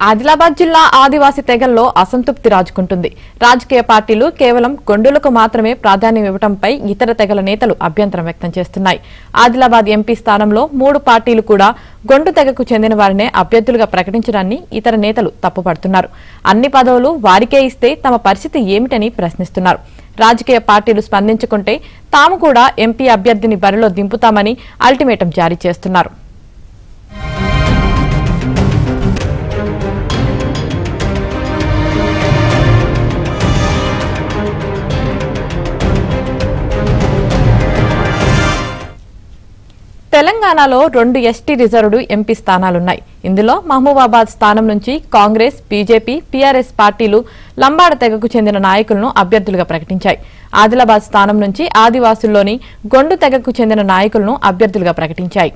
ఆదిలాబాద్ జిల్లా ఆదివాసీ తెగల్లో అసంతృప్తి రాజుకుంటుంది. రాజకీయ పార్టీలు కేవలం గొండులకు మాత్రమే ప్రాధాన్యం ఇవ్వడంపై ఇతర తెగల నేతలు అభ్యంతరం వ్యక్తం చేస్తున్నాయి. ఆదిలాబాద్ ఎంపీ స్థానంలో 3 పార్టీలు కూడా గొండు తెగకు చెందిన వారినే అభ్యర్థులుగా ప్రకటించడాన్ని ఇతర నేతలు తప్పుపడుతున్నారు. అన్ని పదవులు వారికే ఇస్తే తమ పరిస్థితి ఏమిటని ప్రశ్నిస్తున్నారు. రాజకీయ పార్టీలు స్పందించుకుంటే తాము కూడా ఎంపీ అభ్యర్థిని బరిలో దింపుతామని అల్టిమేటం జారీ చేస్తున్నారు. తెలంగాణలో 2 ఎస్టీ రిజర్వ్డ్ ఎంపీ స్థానాలున్నాయి. ఇందులో మహబూబాబాద్ స్థానం నుంచి కాంగ్రెస్, బీజేపీ, టీఆర్ఎస్ పార్టీలు లంబాడ తెగకు చెందిన నాయకులను అభ్యర్థులుగా ప్రకటించాయి. ఆదిలాబాద్ స్థానం నుంచి ఆదివాసుల్లోని గొండు తెగకు చెందిన నాయకులను అభ్యర్థులుగా ప్రకటించాయి.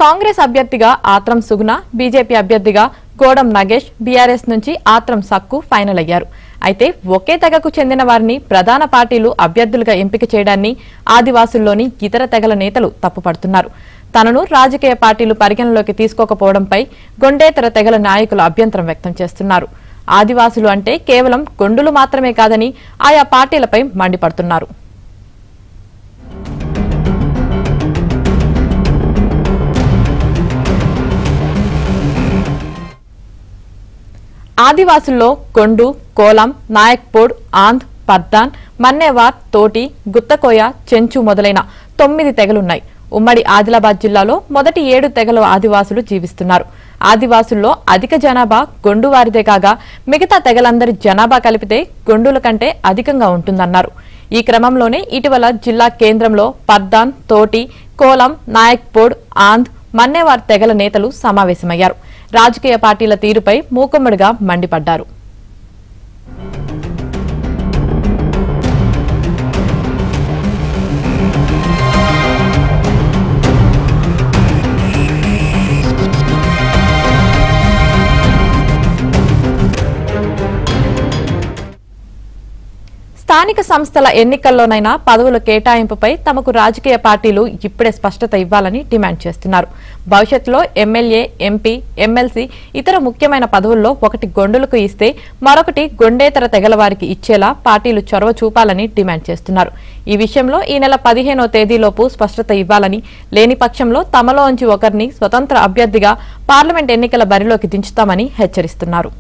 కాంగ్రెస్ అభ్యర్థిగా ఆత్రం సుగుణ, బీజేపీ అభ్యర్థిగా గోడం నగేష్, బీఆర్ఎస్ నుంచి ఆత్రం సక్కు ఫైనల్ అయ్యారు. అయితే ఒకే తెగకు చెందిన వారిని ప్రధాన పార్టీలు అభ్యర్థులుగా ఎంపిక చేయడాన్ని ఆదివాసుల్లోని ఇతర తెగల నేతలు తప్పుపడుతున్నారు. తనను రాజకీయ పార్టీలు పరిగణలోకి తీసుకోకపోవడంపై గొండేతర తెగల నాయకులు అభ్యంతరం వ్యక్తం చేస్తున్నారు. ఆదివాసులు అంటే కేవలం గొండులు మాత్రమే కాదని ఆయా పార్టీలపై మండిపడుతున్నారు. ఆదివాసుల్లో గొండు, కోలం, నాయక్పూడ్, ఆంధ్, పర్దాన్, మన్నేవార్, తోటి, గుత్తకోయ, చెంచు మొదలైన 9 తెగలున్నాయి. ఉమ్మడి ఆదిలాబాద్ జిల్లాలో మొదటి 7 తెగల ఆదివాసులు జీవిస్తున్నారు. ఆదివాసుల్లో అధిక జనాభా గొండు వారిదే కాగా మిగతా తెగలందరి జనాభా కలిపితే గొండుల కంటే అధికంగా ఉంటుందన్నారు. ఈ క్రమంలోనే ఇటీవల జిల్లా కేంద్రంలో పర్దాన్, తోటి, కోలం, నాయక్పూడ్, ఆంధ్, మన్నేవార్ తెగల నేతలు సమావేశమయ్యారు. రాజకీయ పార్టీల తీరుపై మూకుమ్మడిగా మండిపడ్డారు. స్థానిక సంస్థల ఎన్నికల్లోనైనా పదవుల కేటాయింపుపై తమకు రాజకీయ పార్టీలు ఇప్పుడే స్పష్టత ఇవ్వాలని డిమాండ్ చేస్తున్నారు. భవిష్యత్తులో ఎమ్మెల్యే, ఎంపీ, ఎమ్మెల్సీ ఇతర ముఖ్యమైన పదవుల్లో ఒకటి గొండులకు ఇస్తే మరొకటి గొండేతర తెగల వారికి ఇచ్చేలా పార్టీలు చొరవ చూపాలని డిమాండ్ చేస్తున్నారు. ఈ విషయంలో ఈ నెల 15వ తేదీలోపు స్పష్టత ఇవ్వాలని, లేని పక్షంలో తమలోంచి ఒకరిని స్వతంత్ర అభ్యర్థిగా పార్లమెంట్ ఎన్నికల బరిలోకి దించుతామని హెచ్చరిస్తున్నారు.